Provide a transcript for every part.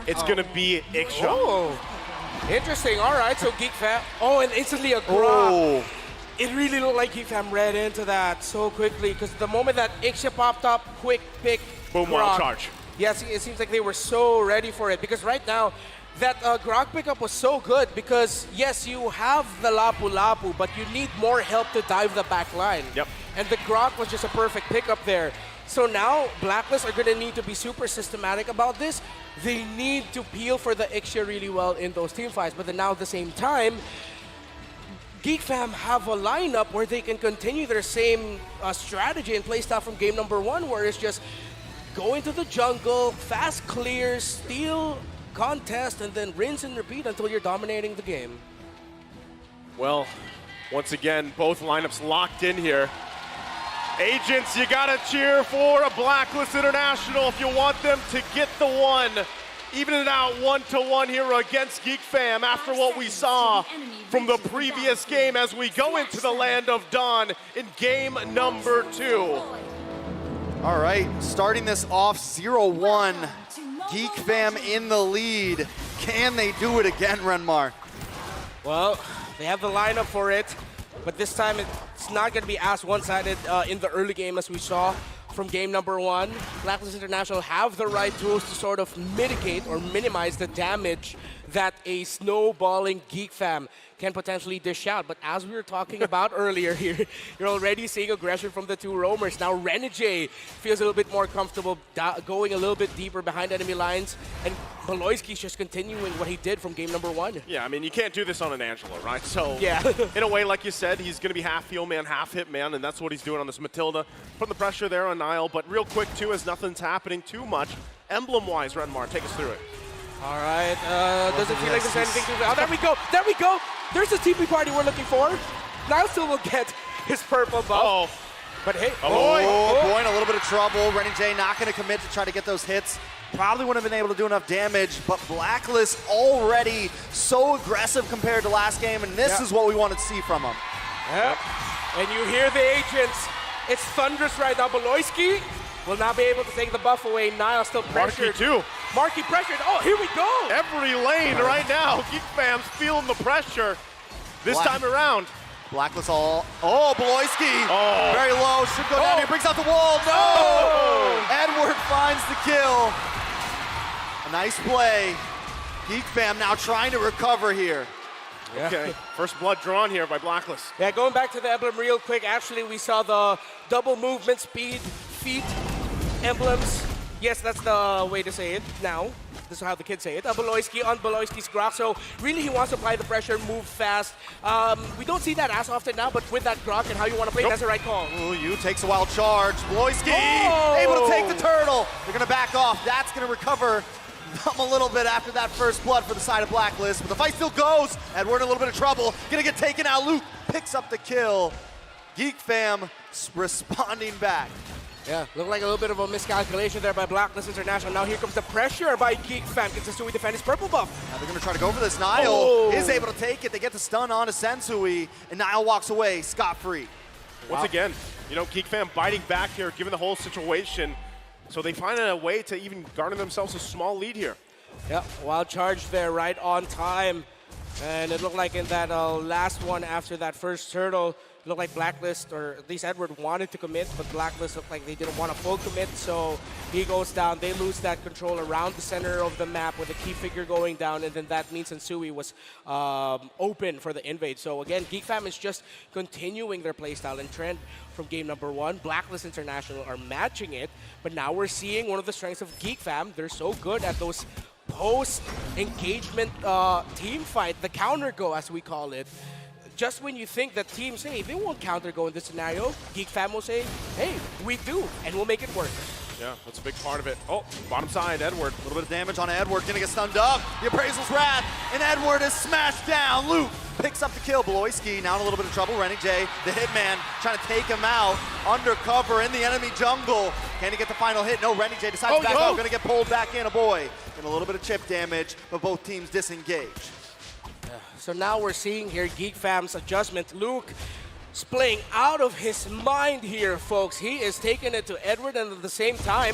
it's going to be ENG. Oh, interesting. All right, so Geek Fam. Oh, and instantly a grab. Oh. It really looked like Geek Fam read into that so quickly because the moment that ENG popped up, quick pick. Boom, grog. wild charge. Yes, it seems like they were so ready for it because right now, that grog pickup was so good because, yes, you have the Lapu Lapu, but you need more help to dive the back line. Yep. And the grog was just a perfect pickup there. So now, Blacklist are going to need to be super systematic about this. They need to peel for the ENG really well in those team fights. But then now at the same time, Geek Fam have a lineup where they can continue their same strategy and play style from game number 1, where it's just go into the jungle, fast clear, steal, contest, and then rinse and repeat until you're dominating the game. Well, once again, both lineups locked in here. Agents, you gotta cheer for a Blacklist International if you want them to get the one. Even it out 1-1 here against Geek Fam after what we saw from the previous game as we go into the land of Dawn in game number 2. All right, starting this off 0-1. Geek Fam in the lead. Can they do it again, Renmar? Well, they have the lineup for it, but this time it's not going to be as one-sided in the early game as we saw from game number 1. Blacklist International have the right tools to sort of mitigate or minimize the damage that a snowballing Geek Fam can potentially dish out. But as we were talking about earlier here, you're already seeing aggression from the two roamers. Now Renegade feels a little bit more comfortable going a little bit deeper behind enemy lines, and Beloyski's just continuing what he did from game number 1. Yeah, I mean, you can't do this on an Angela, right? So, yeah. In a way, like you said, he's going to be half heal man, half hit man, and that's what he's doing on this Matilda. Putting the pressure there on Niall, but real quick, too, as nothing's happening too much. Emblem-wise, Renmar, take us through it. All right, doesn't feel like there's anything to do. Oh, there we go, there we go. There's the TP party we're looking for. Niall still will get his purple buff. Oh. But hey, Boy in a little bit of trouble. Renegade not going to commit to try to get those hits. Probably wouldn't have been able to do enough damage, but Blacklist already so aggressive compared to last game, and this is what we wanted to see from them. Yep. And you hear the agents. It's thunderous right now. Beloyski will not be able to take the buff away. Niall still pressured. Marky too. Marky pressured. Oh, here we go. Every lane right now. Geek Fam's feeling the pressure this time around. Blacklist all. Oh, Beloyski. Oh. Very low. Should go down here. Brings out the wall. No. Oh. Edward finds the kill. A nice play. Geek Fam now trying to recover here. Yeah. Okay. First blood drawn here by Blacklist. Yeah, going back to the emblem real quick. Actually, we saw the double movement speed, feet, emblems. Yes, that's the way to say it now. This is how the kids say it. Beloyski on Beloyski's grok. So really he wants to apply the pressure, move fast. We don't see that as often now, but with that grok and how you want to play, that's the right call. Ooh, you takes a wild charge. Beloyski Oh! able to take the turtle. They're going to back off. That's going to recover them a little bit after that first blood for the side of Blacklist. But the fight still goes. Edward in a little bit of trouble. Going to get taken out. Luke picks up the kill. Geek Fam responding back. Yeah, looked like a little bit of a miscalculation there by Blacklist International. Now here comes the pressure by Geek Fam. Can Sensui defend his purple buff? Now they're going to try to go for this. Niall is able to take it. They get the stun on to Sensui, and Niall walks away scot-free. Once again, you know, Geek Fam biting back here, given the whole situation. So they find a way to even garner themselves a small lead here. Yeah, wild charge there right on time. And it looked like in that last one after that first turtle, it looked like Blacklist, or at least Edward, wanted to commit, but Blacklist looked like they didn't want a full commit, so he goes down. They lose that control around the center of the map with a key figure going down, and then that means Sensui was open for the invade. So again, Geek Fam is just continuing their playstyle and trend from game number 1. Blacklist International are matching it, but now we're seeing one of the strengths of Geek Fam. They're so good at those post-engagement team fight, the counter go as we call it. Just when you think that teams, hey, they won't counter go in this scenario, Geek Fam will say, hey, we do, and we'll make it work. Yeah, that's a big part of it. Oh, bottom side, Edward. A little bit of damage on Edward, gonna get stunned up. The Appraisal's Wrath, and Edward is smashed down. Luke picks up the kill. Beloyski now in a little bit of trouble. Renegade, the hitman, trying to take him out. Undercover in the enemy jungle. Can he get the final hit? No, Renegade decides to back up. Gonna get pulled back in, a boy. And a little bit of chip damage, but both teams disengage. So now we're seeing here Geek Fam's adjustment. Luke is playing out of his mind here, folks. He is taking it to Edward, and at the same time,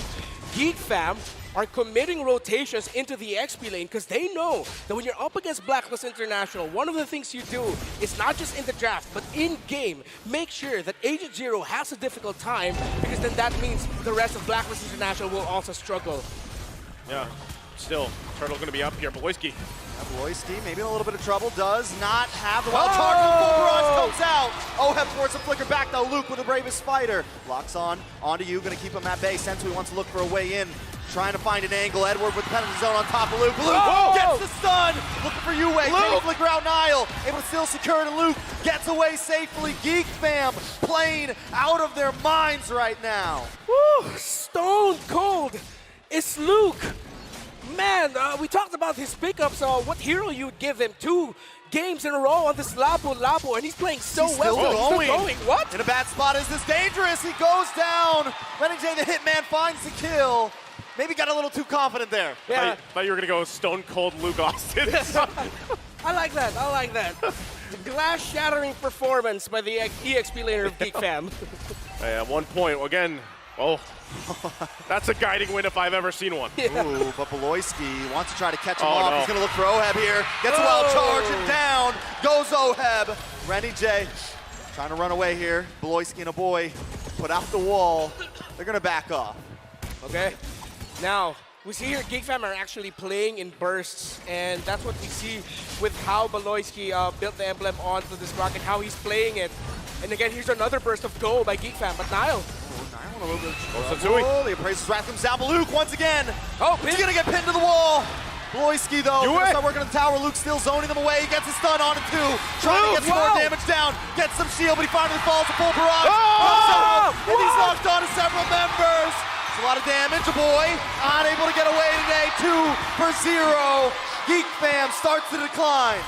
Geek Fam are committing rotations into the XP lane because they know that when you're up against Blacklist International, one of the things you do is not just in the draft, but in-game, make sure that Agent Zero has a difficult time because then that means the rest of Blacklist International will also struggle. Yeah, still, Turtle going to be up here. Beloyski. Bloyski maybe in a little bit of trouble, does not have the wild charge. Full barrage comes out. Oheb forces a flicker back though. Luke with the bravest fighter. Locks on, onto you, gonna keep him at bay. Sensui wants to look for a way in. Trying to find an angle. Edward with the penalty zone on top of Luke. Luke gets the stun. Looking for Yue. Luke flicker out Niall. Able to still secure it, and Luke gets away safely. Geek fam playing out of their minds right now. Woo! Stone cold. It's Luke. Man, we talked about his pickups. What hero you would give him 2 games in a row on this Lapu, and he's playing so He's well. still going. What? In a bad spot. Is this dangerous? He goes down. Renning J, the hitman, finds the kill. Maybe got a little too confident there. Yeah. Thought you were going to go Stone Cold Luke Austin. I like that. I like that. Glass-shattering performance by the EXP laner of Geek Fam. Hey, at one point, again, oh, that's a guiding win if I've ever seen one. Ooh, but Beloyski wants to try to catch him Oh, off. no. He's going to look for Oheb here. Gets a wild charge and down goes Oheb. Rennie J trying to run away here. Beloyski and a boy put out the wall. They're going to back off. Okay. Now, we see here Geek Fam are actually playing in bursts, and that's what we see with how Beloyski built the emblem onto this rocket, how he's playing it. And again, here's another burst of goal by Geek Fam, but Niall. Niall a little bit of Sensui. trouble. The appraiser's wrath comes down, but Luke once again. Oh, He's going to get pinned to the wall. Beloyski, though, Yue. gonna start working on the tower. Luke still zoning them away. He gets a stun on it, too. Trying to get some more damage down. Gets some shield, but he finally falls to full barrage. Comes out, and he's locked on to several members. It's a lot of damage. A boy unable to get away today. 2 for 0. Geek fam starts to decline.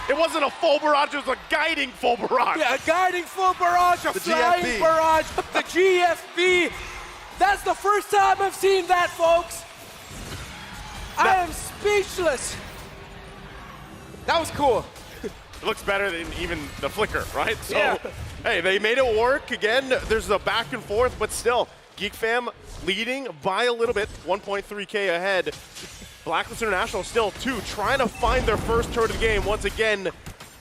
It wasn't a full barrage, it was a guiding full barrage. Yeah, a guiding full barrage, a The flying GFB. barrage, the GFB. That's the first time I've seen that, folks. I am speechless. That was cool. It looks better than even the flicker, right? So, Yeah. hey, they made it work. Again, there's a back and forth, but still, Geek Fam leading by a little bit, 1.3K ahead. Blacklist International still 2, trying to find their first turn of the game. Once again,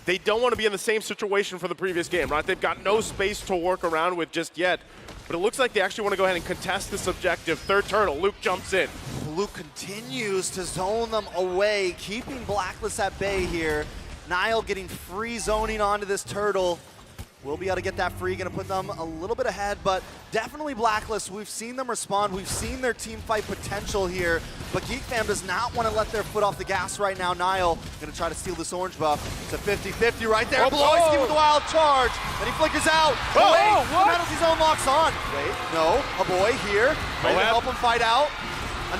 they don't want to be in the same situation for the previous game, right? They've got no space to work around with just yet. But it looks like they actually want to go ahead and contest this objective. Third turtle, Luke jumps in. Luke continues to zone them away, keeping Blacklist at bay here. Niall getting free zoning onto this turtle. We'll be able to get that free, gonna put them a little bit ahead, but definitely Blacklist. We've seen them respond. We've seen their team fight potential here, but Geek Fam does not want to let their foot off the gas right now. Niall gonna try to steal this orange buff. It's a 50-50 right there. Beloyski with the wild charge, and he flickers out. Oh, Wait, what? the penalty zone locks on. Wait, no, a boy here. Ready to help him fight out.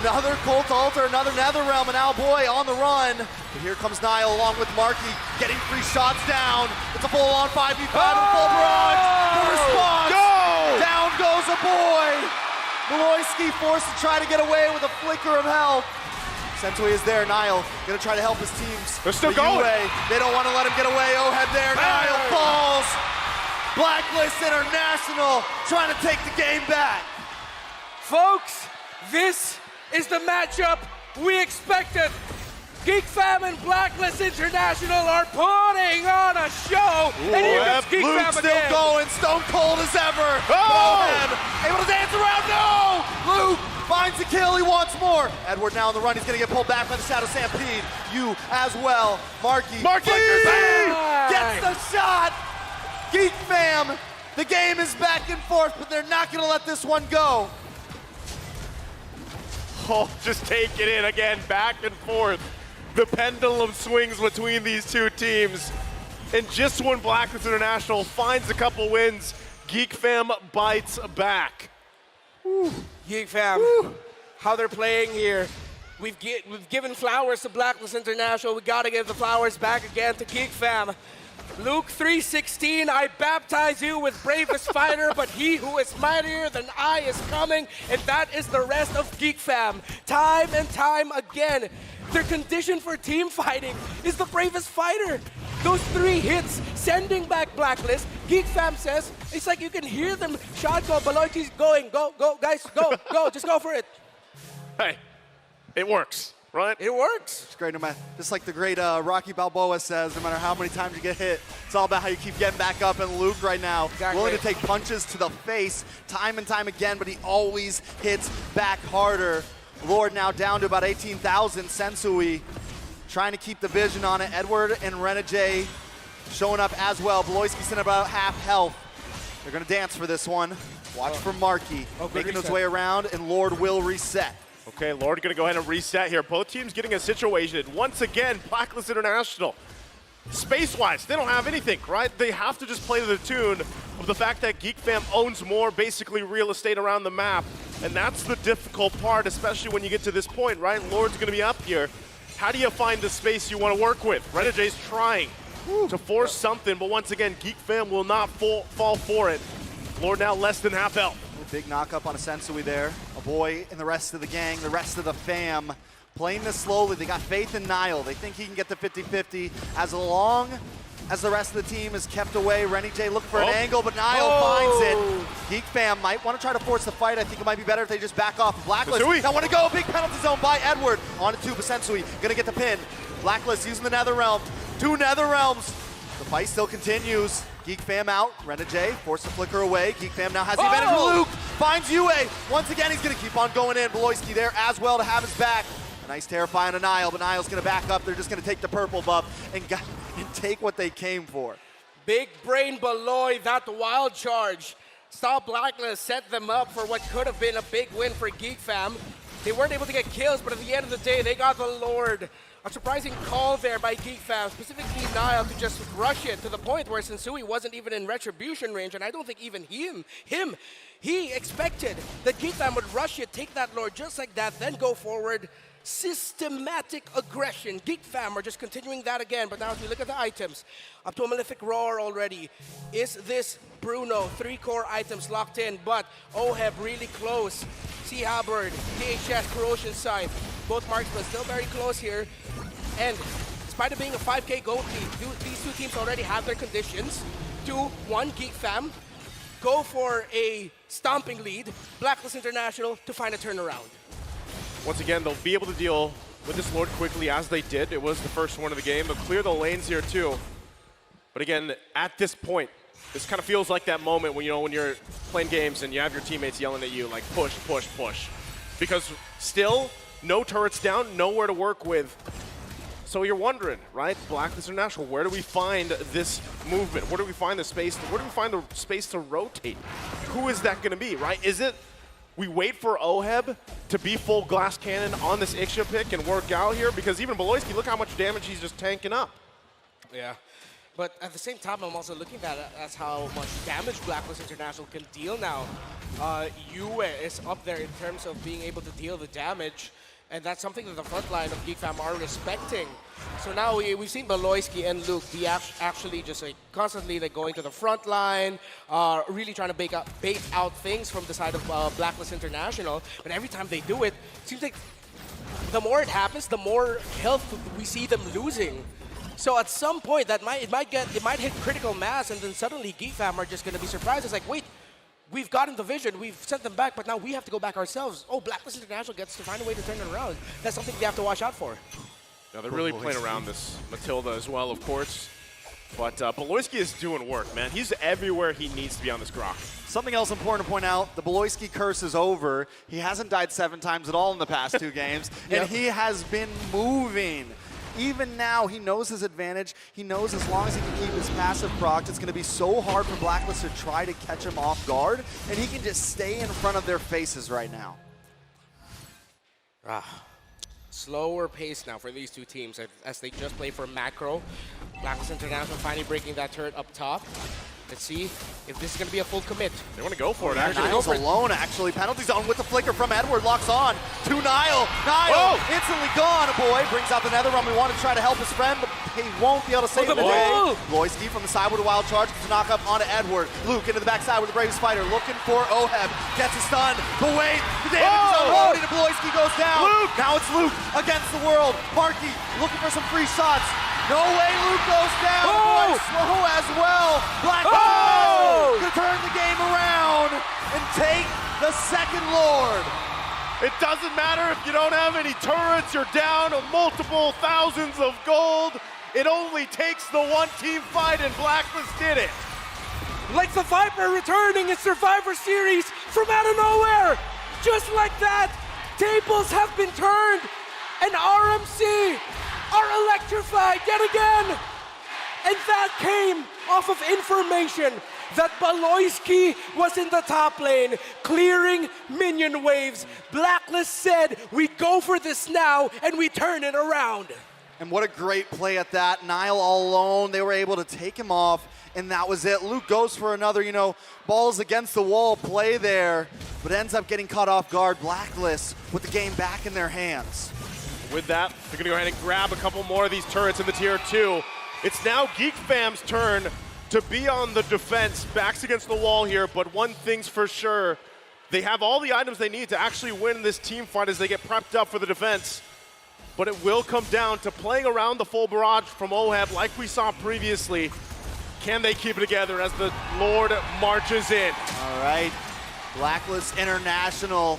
Another Colt Altar, another Netherrealm, and now Boy on the run. But here comes Niall along with Markey, getting free shots down. It's a full-on 5v5 and full barrage. The response. Go! Down goes a Boy. Beloyski forced to try to get away with a flicker of health. Sensui is there. Niall gonna try to help his teams. They're still But going. Yue, they don't want to let him get away. Oheb there. Niall falls. Blacklist International trying to take the game back. Folks, this is the matchup we expected. Geek Fam and Blacklist International are putting on a show. And here comes Geek Luke Fam still again. going, stone cold as ever. Oh! Oheb able to dance around, no! Luke finds the kill, he wants more. Edward now on the run, he's gonna get pulled back by the Shadow Stampede. You as well, Markey. Markey! flickers in, Nice. gets the shot. Geek Fam, the game is back and forth, but they're not gonna let this one go. Oh, just take it in again, back and forth. The pendulum swings between these two teams. And just when Blacklist International finds a couple wins, Geek Fam bites back. Geek Fam, how they're playing here. We've given flowers to Blacklist International. We gotta give the flowers back again to Geek Fam. Luke 3:16, I baptize you with bravest fighter, but he who is mightier than I is coming, and that is the rest of Geek Fam. Time and time again, their condition for team fighting is the bravest fighter. Those 3 hits, sending back Blacklist. Geek Fam says, it's like you can hear them shout, go, Beloyski's going, go, guys, go, just go for it. Hey, It works, right? It works. It's great, no matter, just like the great Rocky Balboa says, no matter how many times you get hit, it's all about how you keep getting back up. And Luke right now, willing to take punches to the face time and time again, but he always hits back harder. Lord now down to about 18,000. Sensui trying to keep the vision on it. Edward and Renegade showing up as well. Beloyski's in about half health. They're gonna dance for this one. Watch for Marky making his way around, and Lord will reset. Okay, Lord gonna go ahead and reset here. Both teams getting a situation. Once again, BLACKLIST International. Space-wise, they don't have anything, right? They have to just play to the tune of the fact that Geek Fam owns more, basically, real estate around the map. And that's the difficult part, especially when you get to this point, right? Lord's gonna be up here. How do you find the space you wanna work with? Renegade's trying to force something, but once again, Geek Fam will not fall for it. Lord now less than half health. Big knock-up on a Sensui there. A boy and the rest of the gang, the rest of the fam, playing this slowly. They got faith in Niall. They think he can get the 50-50 as long as the rest of the team is kept away. Renegade look for an angle, but Niall finds it. Geek Fam might want to try to force the fight. I think it might be better if they just back off. BLACKLIST now want to go. Big penalty zone by Edward. On to two, but Sensui gonna get the pin. BLACKLIST using the Nether Realm. Two Nether Realms. The fight still continues. Geek Fam out. Renegade forced to flicker away. Geek Fam now has the advantage with Luke. Finds Yue. Once again, he's going to keep on going in. Beloyski there as well to have his back. A nice terrifying on Niall, but Niall's going to back up. They're just going to take the purple buff and take what they came for. Big brain Beloy, that wild charge. Saw BLACKLIST set them up for what could have been a big win for Geek Fam. They weren't able to get kills, but at the end of the day, they got the Lord. A surprising call there by Geek Fam, specifically Niall, to just rush it to the point where Sensui wasn't even in retribution range, and I don't think even he expected that Geek Fam would rush it, take that Lord just like that, then go forward. Systematic aggression. Geek Fam are just continuing that again, but now as we look at the items, up to a Malefic Roar already. Is this Bruno? 3 core items locked in, but Oheb really close. Sea Halberd, DHS, Corrosion Scythe. Both marksmen still very close here. And despite it being a 5K gold lead, these two teams already have their conditions. 2-1 Geek Fam. Go for a stomping lead. BLACKLIST International to find a turnaround. Once again, they'll be able to deal with this Lord quickly as they did. It was the first one of the game. They'll clear the lanes here too. But again, at this point, this kind of feels like that moment when, you know, when you're playing games and you have your teammates yelling at you like push, push, push. Because still, no turrets down, nowhere to work with. So you're wondering, right? BLACKLIST International, where do we find this movement? Where do we find the space? Where do we find the space to rotate? Who is that going to be, right? Is it we wait for Oheb to be full glass cannon on this Ixia pick and work out here? Because even Beloyski, look how much damage he's just tanking up. Yeah. But at the same time, I'm also looking at it as how much damage BLACKLIST International can deal now. Yue is up there in terms of being able to deal the damage. And that's something that the front line of Geek Fam are respecting. So now we've seen Beloyski and Luke be actually just like constantly like going to the front line, really trying to bait out things from the side of BLACKLIST International. But every time they do it, it seems like the more it happens, the more health we see them losing. So at some point, it might hit critical mass, and then suddenly Geek Fam are just going to be surprised. It's like, wait. We've gotten the vision, we've sent them back, but now we have to go back ourselves. Oh, BLACKLIST International gets to find a way to turn it around. That's something they have to watch out for. Now they're really playing around this Matilda as well, of course. But Beloyski is doing work, man. He's everywhere he needs to be on this Grok. Something else important to point out, the Beloyski curse is over. He hasn't died 7 times at all in the past 2 games, and he has been moving. Even now, he knows his advantage. He knows as long as he can keep his passive proc, it's going to be so hard for BLACKLIST to try to catch him off guard, and he can just stay in front of their faces right now. Slower pace now for these two teams as they just play for macro. BLACKLIST International finally breaking that turret up top. Let's see if this is going to be a full commit. They want to go for it, actually. Niall's alone, actually. Penalty zone with the flicker from Edward. Locks on to Niall. Niall instantly gone. Boy brings out the Nether Realm. We want to try to help his friend, but he won't be able to save the day. Beloyski from the side with a wild charge. Gets a knock up onto Edward. Luke into the backside with the bravest fighter. Looking for Oheb. Gets a stun. But wait, the damage is unloading and Beloyski goes down. Now it's Luke against the world. Marky looking for some free shots. No way Luke goes down. Boy, slow as well. BLACKLIST to turn the game around and take the second Lord. It doesn't matter if you don't have any turrets, you're down multiple thousands of gold. It only takes the one-team fight, and BLACKLIST did it. Like the Viper returning in Survivor Series from out of nowhere. Just like that, tables have been turned, and RMC are electrified yet again. And that came off of information that Baloyski was in the top lane, clearing minion waves. BLACKLIST said, we go for this now, and we turn it around. And what a great play at that. Nile all alone, they were able to take him off, and that was it. Luke goes for another, balls against the wall play there, but ends up getting caught off guard. BLACKLIST with the game back in their hands. With that, they're gonna go ahead and grab a couple more of these turrets in the tier 2. It's now GEEK Fam's turn to be on the defense, backs against the wall here, but one thing's for sure, they have all the items they need to actually win this team fight as they get prepped up for the defense. But it will come down to playing around the full barrage from OHEB like we saw previously. Can they keep it together as the Lord marches in? All right, BLACKLIST International.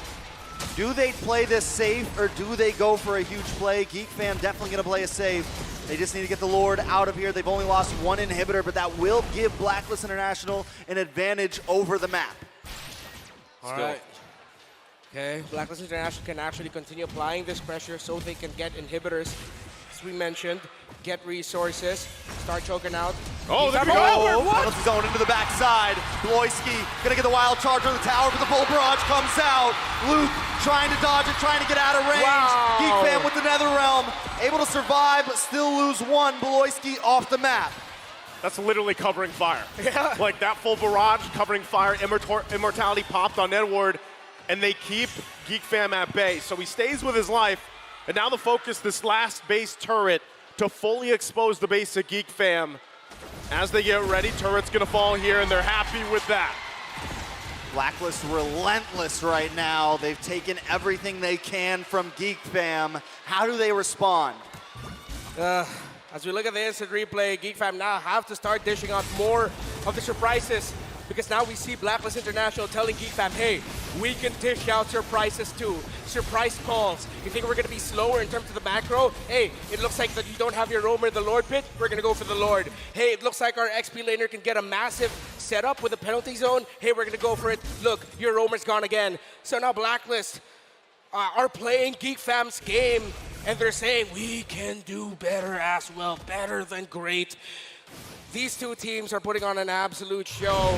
Do they play this safe or do they go for a huge play? GEEK Fam definitely gonna play a safe. They just need to get the Lord out of here. They've only lost one inhibitor, but that will give BLACKLIST International an advantage over the map. All right. Okay, BLACKLIST International can actually continue applying this pressure so they can get inhibitors. As we mentioned, get resources, start choking out. Oh, there we go! Penalty zone into the backside. Baloyski gonna get the wild charge on the tower, but the full barrage comes out. Luke trying to dodge it, trying to get out of range. Wow. GEEK Fam with the Nether Realm, able to survive, but still lose one. Baloyski off the map. That's literally covering fire. Yeah. Like that full barrage covering fire, immortality popped on Edward, and they keep GEEK Fam at bay. So he stays with his life, and now the focus, this last base turret, to fully expose the base of GEEK Fam. As they get ready, turret's gonna fall here, and they're happy with that. BLACKLIST relentless right now. They've taken everything they can from GEEK Fam. How do they respond? As we look at the instant replay, GEEK Fam now have to start dishing out more of the surprises, because now we see BLACKLIST International telling GEEK Fam, hey, we can dish out surprises too. Surprise calls. You think we're gonna be slower in terms of the macro? Hey, it looks like that you don't have your roamer in the Lord pit, we're gonna go for the Lord. Hey, it looks like our XP laner can get a massive setup with a penalty zone. Hey, we're gonna go for it. Look, your roamer's gone again. So now BLACKLIST are playing GEEK Fam's game, and they're saying, we can do better as well, better than great. These two teams are putting on an absolute show,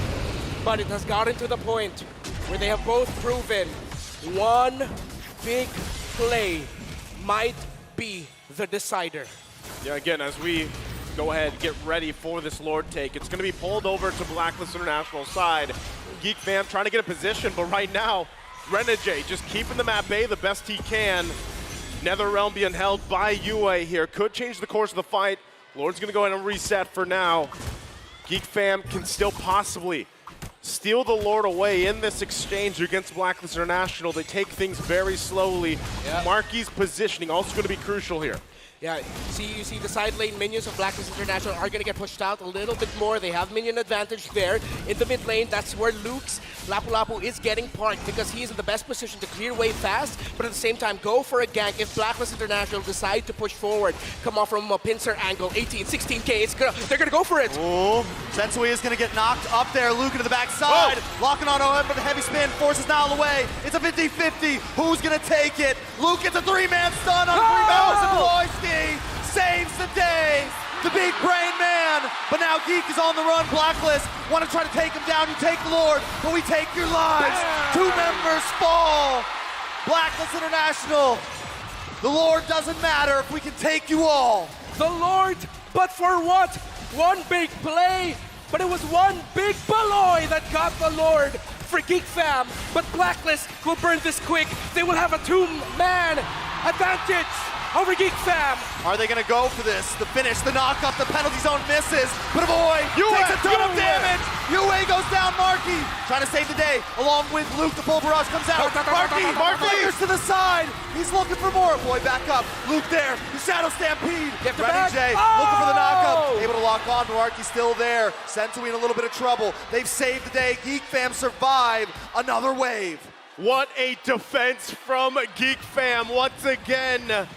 but it has gotten to the point where they have both proven one big play might be the decider. Yeah, again, as we go ahead and get ready for this Lord take, it's going to be pulled over to BLACKLIST International side. GEEK Fam trying to get a position, but right now, Renegade just keeping them at bay the best he can. Nether Realm being held by UA here. Could change the course of the fight. Lord's going to go ahead and reset for now. GEEK Fam can still possibly steal the Lord away in this exchange against BLACKLIST International. They take things very slowly. Yeah. Marky's positioning also going to be crucial here. Yeah, you see the side lane minions of BLACKLIST International are going to get pushed out a little bit more. They have minion advantage there. In the mid lane, that's where Luke's Lapu Lapu is getting parked because he's in the best position to clear way fast, but at the same time, go for a gank if BLACKLIST International decide to push forward. Come off from a pincer angle, 18, 16K, they're going to go for it. Oh, Sensui is going to get knocked up there. Luke into the backside, locking on OM, but the heavy spin forces Nile away. It's a 50-50. Who's going to take it? Luke gets a three-man stun on 3 members of Baloyski. Saves the day, the big brain man. But now GEEK is on the run. BLACKLIST want to try to take him down. You take the Lord, but we take your lives. 2 members fall. BLACKLIST International. The Lord doesn't matter if we can take you all. The Lord, but for what? One big play, but it was one big Baloy that got the Lord for GEEK Fam. But BLACKLIST will burn this quick. They will have a 2-man advantage over GEEK Fam. Are they going to go for this? The finish, the knock-up, the penalty zone misses. But boy, takes a ton of damage. UA goes down. Marky trying to save the day along with Luke. The full barrage comes out. Marky fingers to the side. He's looking for more. Boy, back up. Luke there. The Shadow Stampede. Ready, Jay. Looking for the knock-up. Able to lock on. Marky's still there. Sensui in a little bit of trouble. They've saved the day. GEEK Fam survive another wave. What a defense from Geek Fam once again.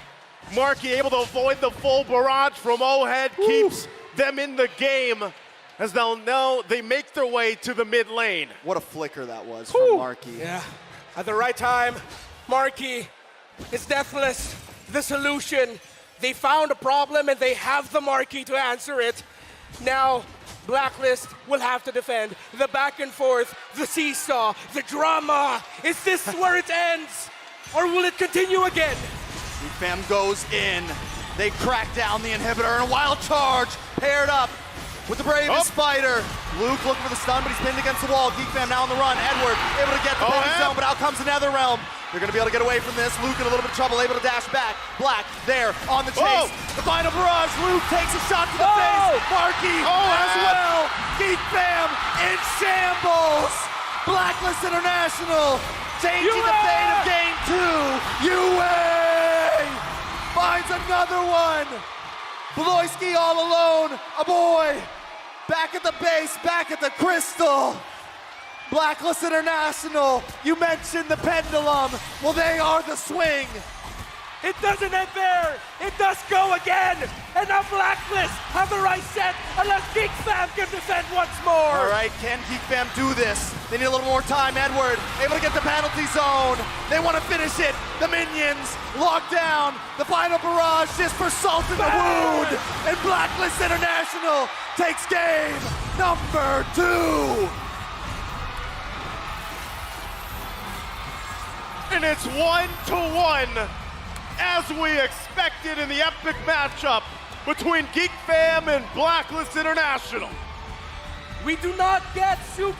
Marky able to avoid the full barrage from O-Head, keeps them in the game as they'll know they make their way to the mid lane. What a flicker that was from Marky. Yeah, at the right time, Marky is deathless, the solution. They found a problem and they have the Marky to answer it. Now, BLACKLIST will have to defend. The back and forth, the seesaw, the drama. Is this where it ends? Or will it continue again? Geek Fam goes in. They crack down the inhibitor and a wild charge paired up with the bravest fighter. Luke looking for the stun, but he's pinned against the wall. Geek Fam now on the run. Edward able to get the penalty zone, but out comes the Netherrealm. They're going to be able to get away from this. Luke in a little bit of trouble, able to dash back. Black there on the chase. The final barrage. Luke takes a shot to the face. Marky as well. Geek Fam in shambles. BLACKLIST International changing the fate of game 2. UA finds another one. Bloisky all alone. A boy back at the base, back at the crystal. BLACKLIST International, you mentioned the pendulum. Well, they are the swing. It doesn't end there. It does go again. And now BLACKLIST have the right set unless Geek Fam can defend once more. All right, can Geek Fam do this? They need a little more time. Edward able to get the penalty zone. They want to finish it. The minions locked down. The final barrage just for salt in the wound. And BLACKLIST International takes game number 2. And it's 1-1, as we expected in the epic matchup between Geek Fam and BLACKLIST International. We do not get super